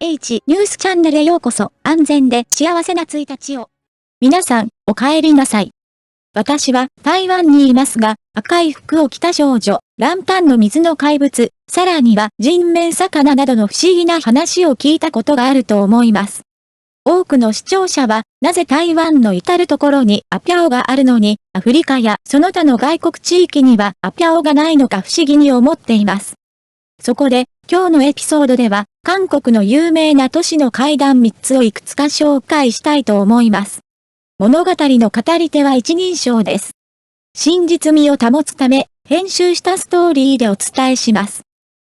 H ニュースチャンネルへようこそ。安全で幸せな1日を。皆さん、お帰りなさい。私は台湾にいますが、赤い服を着た少女、ランタンの水の怪物、さらには人面魚などの不思議な話を聞いたことがあると思います。多くの視聴者は、なぜ台湾の至るところにアピャオがあるのに、アフリカやその他の外国地域にはアピャオがないのか不思議に思っています。そこで、今日のエピソードでは、韓国の有名な都市の怪談3つをいくつか紹介したいと思います。物語の語り手は一人称です。真実味を保つため、編集したストーリーでお伝えします。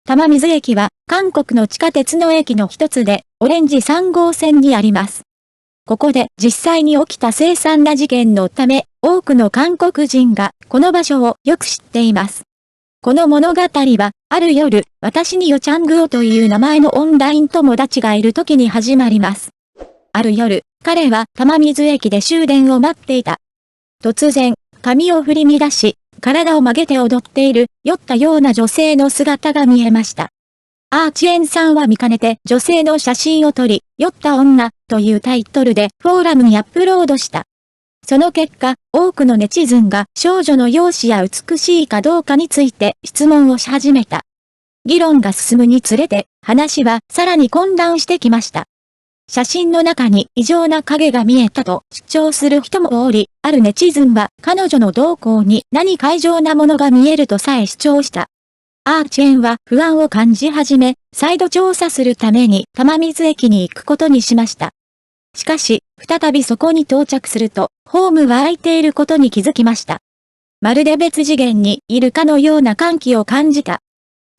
玉水駅は、韓国の地下鉄の駅の一つで、オレンジ3号線にあります。ここで実際に起きた凄惨な事件のため、多くの韓国人がこの場所をよく知っています。この物語は、ある夜、私にヨチャングオという名前のオンライン友達がいる時に始まります。ある夜、彼は玉水駅で終電を待っていた。突然、髪を振り乱し、体を曲げて踊っている、酔ったような女性の姿が見えました。アーチエンさんは見かねて女性の写真を撮り、酔った女というタイトルでフォーラムにアップロードした。その結果、多くのネチズンが少女の容姿や美しいかどうかについて質問をし始めた。議論が進むにつれて、話はさらに混乱してきました。写真の中に異常な影が見えたと主張する人もおり、あるネチズンは彼女の動向に何か異常なものが見えるとさえ主張した。アーチェンは不安を感じ始め、再度調査するために玉水駅に行くことにしました。しかし、再びそこに到着すると、ホームが空いていることに気づきました。まるで別次元にいるかのような歓喜を感じた。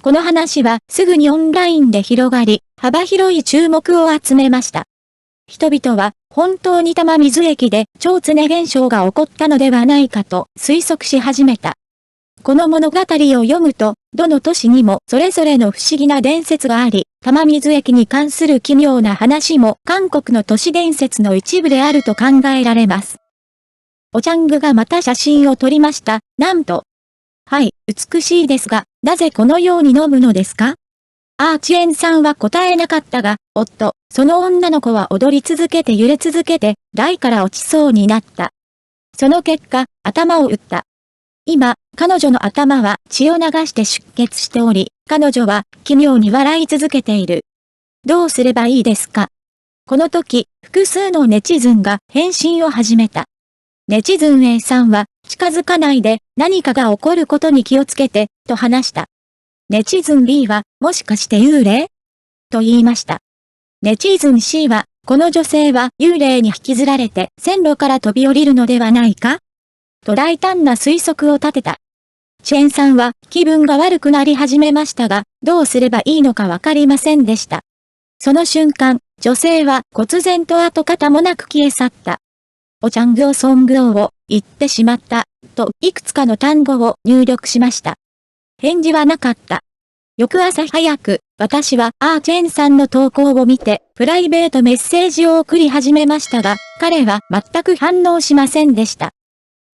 この話はすぐにオンラインで広がり、幅広い注目を集めました。人々は本当に玉水駅で超常現象が起こったのではないかと推測し始めた。この物語を読むと、どの都市にもそれぞれの不思議な伝説があり、玉水駅に関する奇妙な話も韓国の都市伝説の一部であると考えられます。おちゃんぐがまた写真を撮りました。なんと。はい、美しいですが、なぜこのように飲むのですか？アーチエンさんは答えなかったが、その女の子は踊り続けて揺れ続けて、台から落ちそうになった。その結果、頭を打った。今、彼女の頭は血を流して出血しており、彼女は奇妙に笑い続けている。どうすればいいですか？この時、複数のネチズンが返信を始めた。ネチズン A さんは、近づかないで、何かが起こることに気をつけて、と話した。ネチズン B は、もしかして幽霊？と言いました。ネチズン C は、この女性は幽霊に引きずられて線路から飛び降りるのではないか？と大胆な推測を立てた。チェンさんは気分が悪くなり始めましたが、どうすればいいのかわかりませんでした。その瞬間、女性は忽然と跡形もなく消え去った。おちゃんぐおソングオを言ってしまった、といくつかの単語を入力しました。返事はなかった。翌朝早く、私はアーチェンさんの投稿を見て、プライベートメッセージを送り始めましたが、彼は全く反応しませんでした。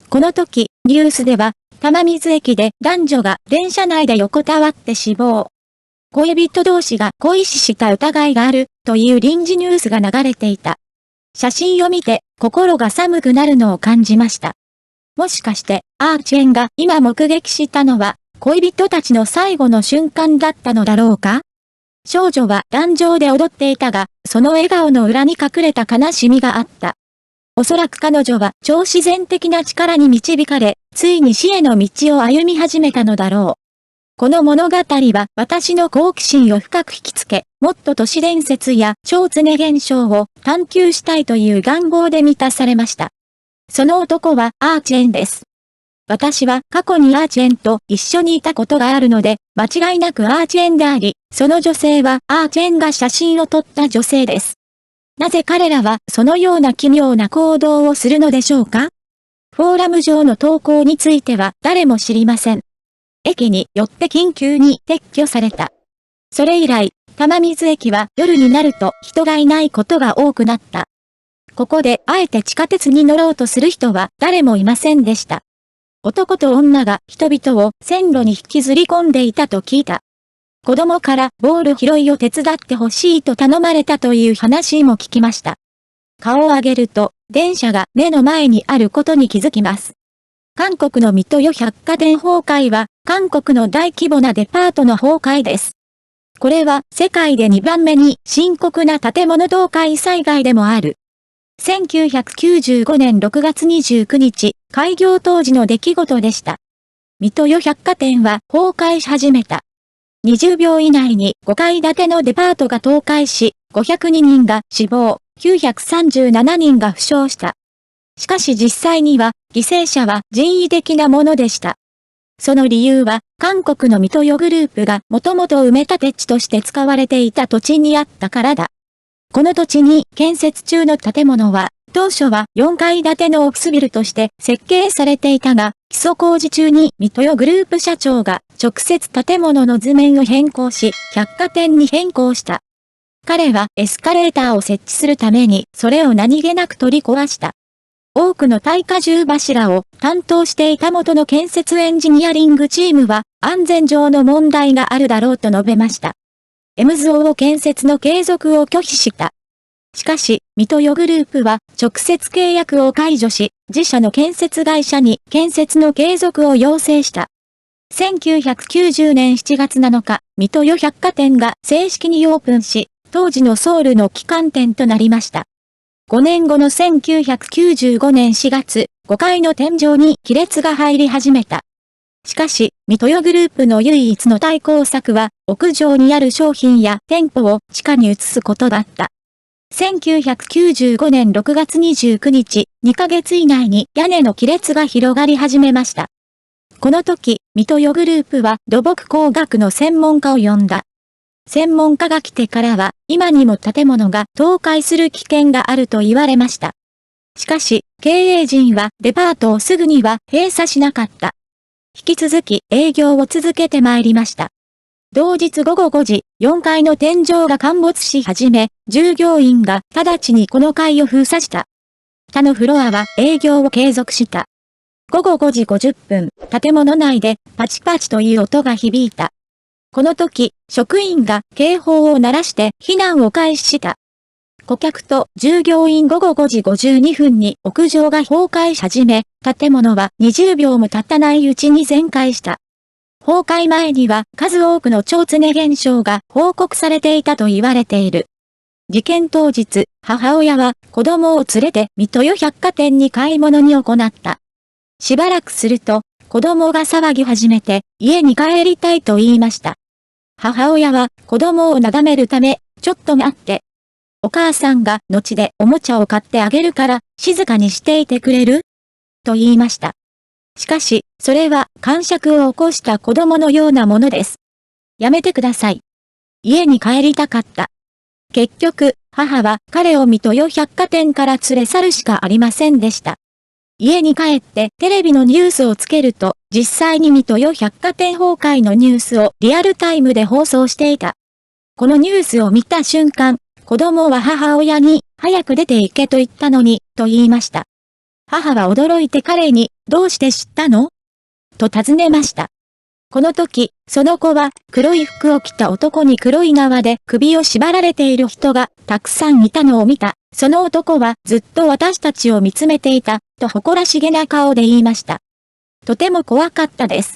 この時、ニュースでは、玉水駅で男女が電車内で横たわって死亡。恋人同士が恋死した疑いがある、という臨時ニュースが流れていた。写真を見て、心が寒くなるのを感じました。もしかして、アーチェンが今目撃したのは、恋人たちの最後の瞬間だったのだろうか？少女は壇上で踊っていたが、その笑顔の裏に隠れた悲しみがあった。おそらく彼女は超自然的な力に導かれ、ついに死への道を歩み始めたのだろう。この物語は私の好奇心を深く引きつけ、もっと都市伝説や超常現象を探求したいという願望で満たされました。その男はアーチェンです。私は過去にアーチェンと一緒にいたことがあるので、間違いなくアーチェンであり、その女性はアーチェンが写真を撮った女性です。なぜ彼らはそのような奇妙な行動をするのでしょうか？フォーラム上の投稿については誰も知りません。駅によって緊急に撤去された。それ以来、玉水駅は夜になると人がいないことが多くなった。ここであえて地下鉄に乗ろうとする人は誰もいませんでした。男と女が人々を線路に引きずり込んでいたと聞いた。子供からボール拾いを手伝ってほしいと頼まれたという話も聞きました。顔を上げると、電車が目の前にあることに気づきます。韓国の三豊百貨店崩壊は、韓国の大規模なデパートの崩壊です。これは世界で2番目に深刻な建物倒壊災害でもある。1995年6月29日、開業当時の出来事でした。三豊百貨店は崩壊し始めた。20秒以内に5階建てのデパートが倒壊し、502人が死亡、937人が負傷した。しかし実際には、犠牲者は人為的なものでした。その理由は、韓国の三豊グループがもともと埋め立て地として使われていた土地にあったからだ。この土地に建設中の建物は、当初は4階建てのオフィスビルとして設計されていたが、基礎工事中に三豊グループ社長が直接建物の図面を変更し、百貨店に変更した。彼はエスカレーターを設置するためにそれを何気なく取り壊した。多くの耐荷重柱を担当していた元の建設エンジニアリングチームは安全上の問題があるだろうと述べました。MZO 建設の継続を拒否した。しかし、三豊グループは直接契約を解除し、自社の建設会社に建設の継続を要請した。1990年7月7日、三豊百貨店が正式にオープンし、当時のソウルの旗艦店となりました。5年後の1995年4月、5階の天井に亀裂が入り始めた。しかし、三豊グループの唯一の対抗策は、屋上にある商品や店舗を地下に移すことだった。1995年6月29日、2ヶ月以内に屋根の亀裂が広がり始めました。この時、三豊グループは土木工学の専門家を呼んだ。専門家が来てからは、今にも建物が倒壊する危険があると言われました。しかし、経営陣はデパートをすぐには閉鎖しなかった。引き続き営業を続けてまいりました。同日午後5時、4階の天井が陥没し始め、従業員が直ちにこの階を封鎖した。他のフロアは営業を継続した。午後5時50分、建物内でパチパチという音が響いた。この時、職員が警報を鳴らして避難を開始した。顧客と従業員午後5時52分に屋上が崩壊し始め、建物は20秒も経たないうちに全壊した。崩壊前には数多くの超常現象が報告されていたと言われている。事件当日、母親は子供を連れて三豊百貨店に買い物に行った。しばらくすると、子供が騒ぎ始めて家に帰りたいと言いました。母親は子供をなだめるため、ちょっと待って。お母さんが後でおもちゃを買ってあげるから静かにしていてくれると言いました。しかし、それは癇癪を起こした子供のようなものです。やめてください。家に帰りたかった。結局、母は彼を三豊百貨店から連れ去るしかありませんでした。家に帰ってテレビのニュースをつけると、実際に三豊百貨店崩壊のニュースをリアルタイムで放送していた。このニュースを見た瞬間、子供は母親に、早く出て行けと言ったのに、と言いました。母は驚いて彼に、どうして知ったのと尋ねました。この時、その子は、黒い服を着た男に黒い縄で首を縛られている人がたくさんいたのを見た。その男はずっと私たちを見つめていた、と誇らしげな顔で言いました。とても怖かったです。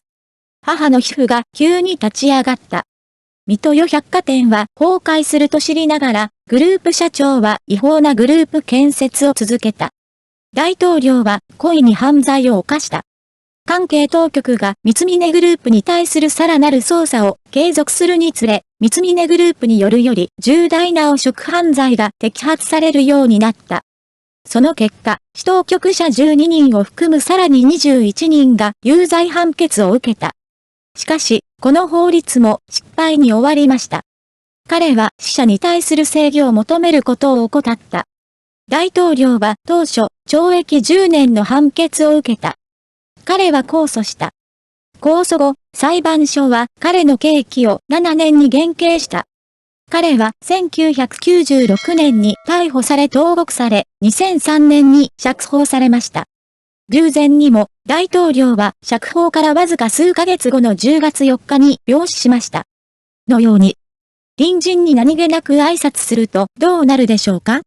母の皮膚が急に立ち上がった。三豊百貨店は崩壊すると知りながら、グループ社長は違法なグループ建設を続けた。大統領は故意に犯罪を犯した。関係当局が三峯グループに対するさらなる捜査を継続するにつれ、三峯グループによるより重大な汚職犯罪が摘発されるようになった。その結果、市当局者12人を含むさらに21人が有罪判決を受けた。しかし、この法律も失敗に終わりました。彼は死者に対する正義を求めることを怠った。大統領は当初、懲役10年の判決を受けた。彼は控訴した。控訴後、裁判所は彼の刑期を7年に減刑した。彼は1996年に逮捕され投獄され、2003年に釈放されました。偶然にも、大統領は釈放からわずか数ヶ月後の10月4日に病死しました。のように。隣人に何気なく挨拶するとどうなるでしょうか？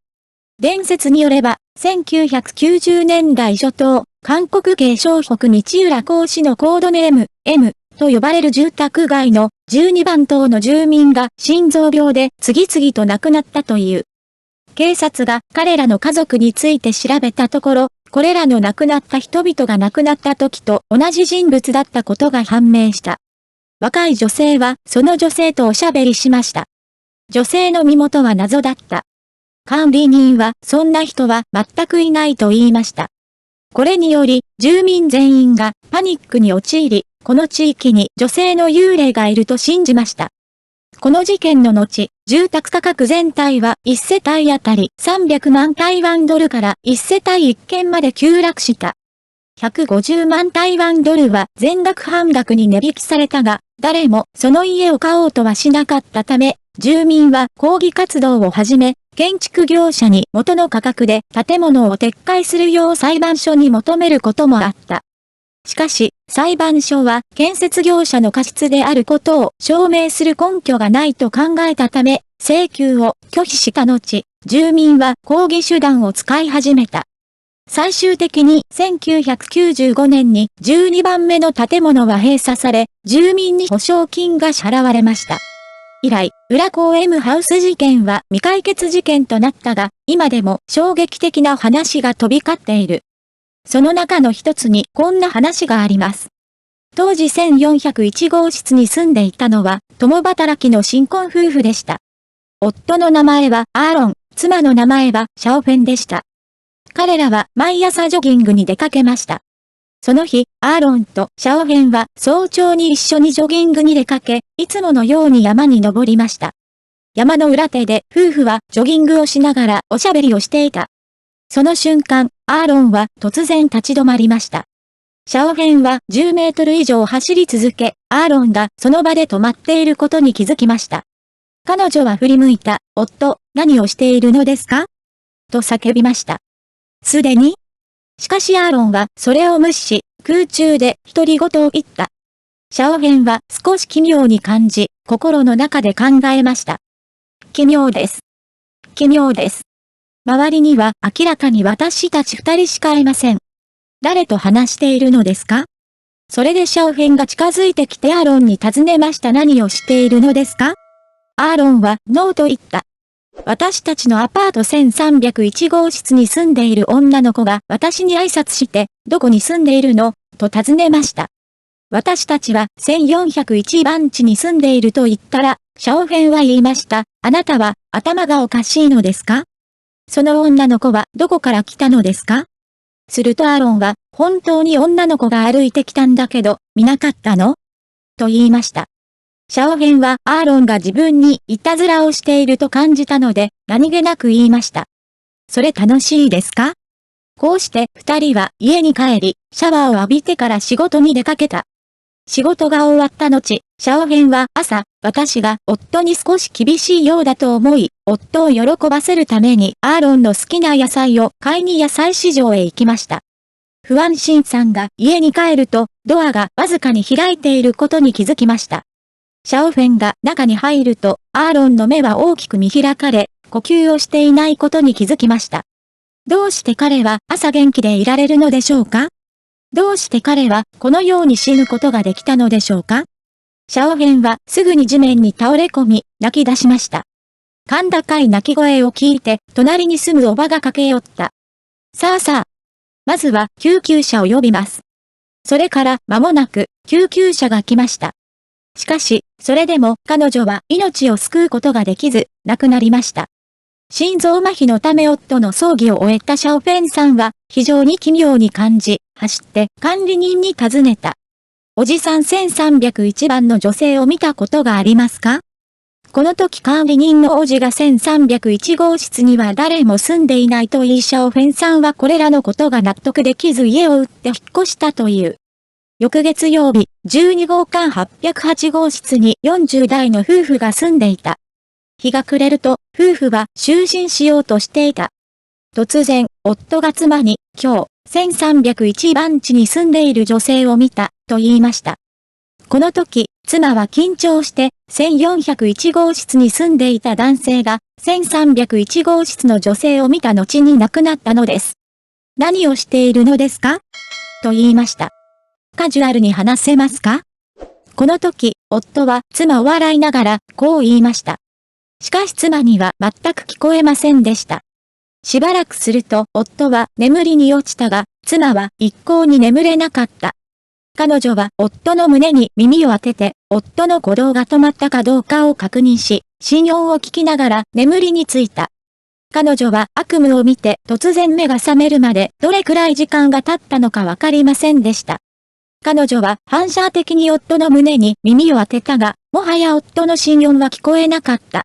伝説によれば、1990年代初頭、韓国系湘北日浦江市のコードネーム、M と呼ばれる住宅街の12番棟の住民が心臓病で次々と亡くなったという。警察が彼らの家族について調べたところ、これらの亡くなった人々が亡くなった時と同じ人物だったことが判明した。若い女性はその女性とおしゃべりしました。女性の身元は謎だった。管理人はそんな人は全くいないと言いました。これにより住民全員がパニックに陥り、この地域に女性の幽霊がいると信じました。この事件の後、住宅価格全体は1世帯あたり300万台湾ドルから1世帯1軒まで急落した。150万台湾ドルは全額半額に値引きされたが、誰もその家を買おうとはしなかったため、住民は抗議活動を始め、建築業者に元の価格で建物を撤回するよう裁判所に求めることもあった。しかし、裁判所は建設業者の過失であることを証明する根拠がないと考えたため、請求を拒否した後、住民は抗議手段を使い始めた。最終的に1995年に12番目の建物は閉鎖され、住民に保証金が支払われました。以来、浦高 M ハウス事件は未解決事件となったが、今でも衝撃的な話が飛び交っている。その中の一つにこんな話があります。当時1401号室に住んでいたのは、共働きの新婚夫婦でした。夫の名前はアーロン、妻の名前はシャオフェンでした。彼らは毎朝ジョギングに出かけました。その日、アーロンとシャオフェンは早朝に一緒にジョギングに出かけ、いつものように山に登りました。山の裏手で夫婦はジョギングをしながらおしゃべりをしていた。その瞬間、アーロンは突然立ち止まりました。シャオフェンは10メートル以上走り続け、アーロンがその場で止まっていることに気づきました。彼女は振り向いた、夫、何をしているのですか？と叫びました。すでに？しかしアーロンはそれを無視し、空中で独り言を言った。シャオフェンは少し奇妙に感じ、心の中で考えました。奇妙です。奇妙です。周りには明らかに私たち二人しかいません。誰と話しているのですか？それでシャオフェンが近づいてきてアーロンに尋ねました。何をしているのですか？アーロンはノーと言った。私たちのアパート1301号室に住んでいる女の子が私に挨拶して、どこに住んでいるの？と尋ねました。私たちは1401番地に住んでいると言ったら、シャオフェンは言いました。あなたは頭がおかしいのですか？その女の子はどこから来たのですか？するとアーロンは、本当に女の子が歩いてきたんだけど、見なかったの？と言いました。シャオフェンはアーロンが自分にいたずらをしていると感じたので、何気なく言いました。それ楽しいですか？こうして二人は家に帰り、シャワーを浴びてから仕事に出かけた。仕事が終わった後、シャオフェンは朝、私が夫に少し厳しいようだと思い、夫を喜ばせるためにアーロンの好きな野菜を買いに野菜市場へ行きました。不安心さんが家に帰ると、ドアがわずかに開いていることに気づきました。シャオフェンが中に入ると、アーロンの目は大きく見開かれ、呼吸をしていないことに気づきました。どうして彼は朝元気でいられるのでしょうか？どうして彼はこのように死ぬことができたのでしょうか？シャオフェンはすぐに地面に倒れ込み、泣き出しました。甲高い泣き声を聞いて、隣に住むおばが駆け寄った。さあさあ。まずは救急車を呼びます。それから間もなく救急車が来ました。しかし、それでも彼女は命を救うことができず、亡くなりました。心臓麻痺のため夫の葬儀を終えたシャオフェンさんは非常に奇妙に感じ、走って管理人に尋ねた。おじさん1301番の女性を見たことがありますか？この時管理人の王子が1301号室には誰も住んでいないと言いシャオフェンさんはこれらのことが納得できず家を売って引っ越したという。翌月曜日、12号館808号室に40代の夫婦が住んでいた。日が暮れると、夫婦は就寝しようとしていた。突然、夫が妻に、今日、1301番地に住んでいる女性を見た、と言いました。この時、妻は緊張して1401号室に住んでいた男性が1301号室の女性を見た後に亡くなったのです。何をしているのですかと言いました。カジュアルに話せますかこの時、夫は妻を笑いながらこう言いました。しかし妻には全く聞こえませんでした。しばらくすると夫は眠りに落ちたが、妻は一向に眠れなかった。彼女は夫の胸に耳を当てて、夫の鼓動が止まったかどうかを確認し、心音を聞きながら眠りについた。彼女は悪夢を見て突然目が覚めるまでどれくらい時間が経ったのかわかりませんでした。彼女は反射的に夫の胸に耳を当てたが、もはや夫の心音は聞こえなかった。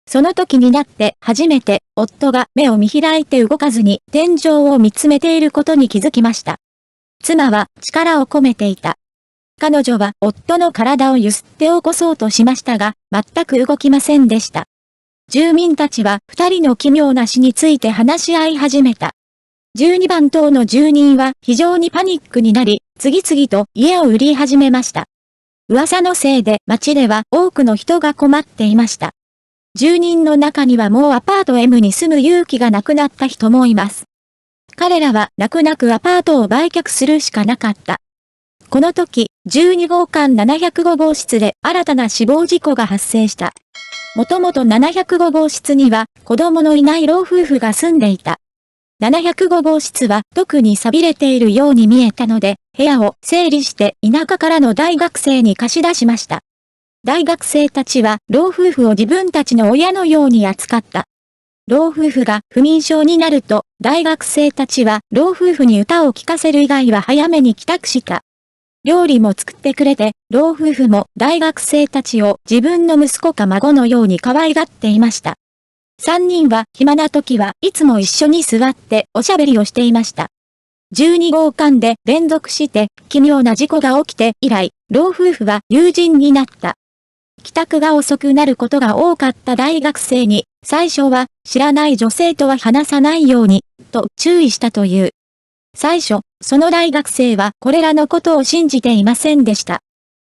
その時になって初めて夫が目を見開いて動かずに天井を見つめていることに気づきました。妻は力を込めていた。彼女は夫の体をゆすって起こそうとしましたが、全く動きませんでした。住民たちは二人の奇妙な死について話し合い始めた。12番棟の住人は非常にパニックになり、次々と家を売り始めました。噂のせいで町では多くの人が困っていました。住人の中にはもうアパート M に住む勇気がなくなった人もいます。彼らは泣く泣くアパートを売却するしかなかった。この時、12号館705号室で新たな死亡事故が発生した。もともと705号室には子供のいない老夫婦が住んでいた。705号室は特に寂れているように見えたので、部屋を整理して田舎からの大学生に貸し出しました。大学生たちは老夫婦を自分たちの親のように扱った。老夫婦が不眠症になると、大学生たちは老夫婦に歌を聴かせる以外は早めに帰宅した。料理も作ってくれて、老夫婦も大学生たちを自分の息子か孫のように可愛がっていました。三人は暇な時はいつも一緒に座っておしゃべりをしていました。12号館で連続して奇妙な事故が起きて以来、老夫婦は友人になった。帰宅が遅くなることが多かった大学生に、最初は知らない女性とは話さないように、と注意したという。最初、その大学生はこれらのことを信じていませんでした。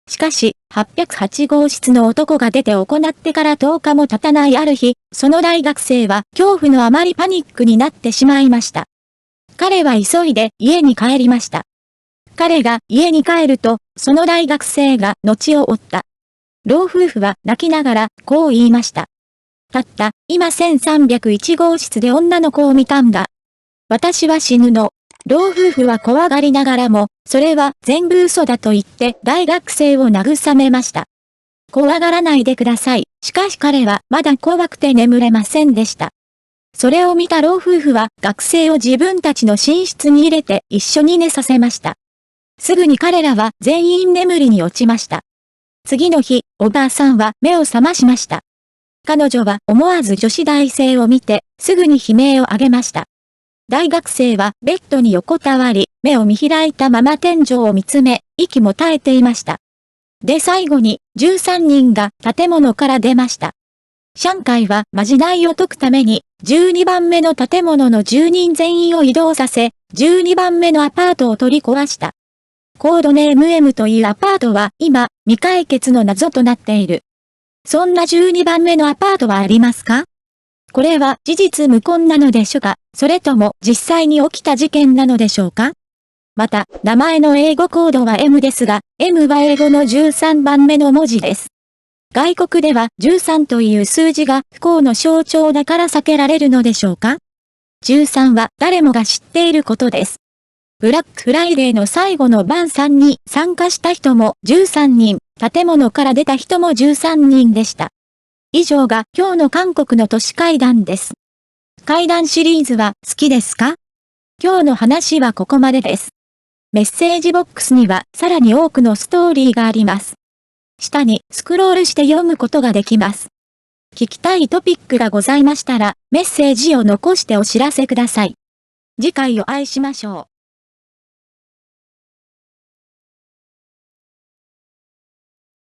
しかし、808号室の男が出て行ってから10日も経たないある日、その大学生は恐怖のあまりパニックになってしまいました。彼は急いで家に帰りました。彼が家に帰ると、その大学生が後を追った。老夫婦は泣きながらこう言いました。たった今1301号室で女の子を見たんだ。私は死ぬの。老夫婦は怖がりながらも、それは全部嘘だと言って大学生を慰めました。怖がらないでください。しかし彼はまだ怖くて眠れませんでした。それを見た老夫婦は学生を自分たちの寝室に入れて一緒に寝させました。すぐに彼らは全員眠りに落ちました。次の日、おばあさんは目を覚ましました。彼女は思わず女子大生を見て、すぐに悲鳴を上げました。大学生はベッドに横たわり、目を見開いたまま天井を見つめ、息も絶えていました。で最後に、13人が建物から出ました。上海はまじないを解くために、12番目の建物の住人全員を移動させ、12番目のアパートを取り壊した。コードネーム M というアパートは今、未解決の謎となっている。そんな12番目のアパートはありますか？これは事実無根なのでしょうか？それとも実際に起きた事件なのでしょうか？また、名前の英語コードは M ですが、M は英語の13番目の文字です。外国では13という数字が不幸の象徴だから避けられるのでしょうか？ 13 は誰もが知っていることです。ブラックフライデーの最後の晩餐に参加した人も13人、建物から出た人も13人でした。以上が今日の韓国の都市怪談です。怪談シリーズは好きですか？今日の話はここまでです。メッセージボックスにはさらに多くのストーリーがあります。下にスクロールして読むことができます。聞きたいトピックがございましたらメッセージを残してお知らせください。次回お会いしましょう。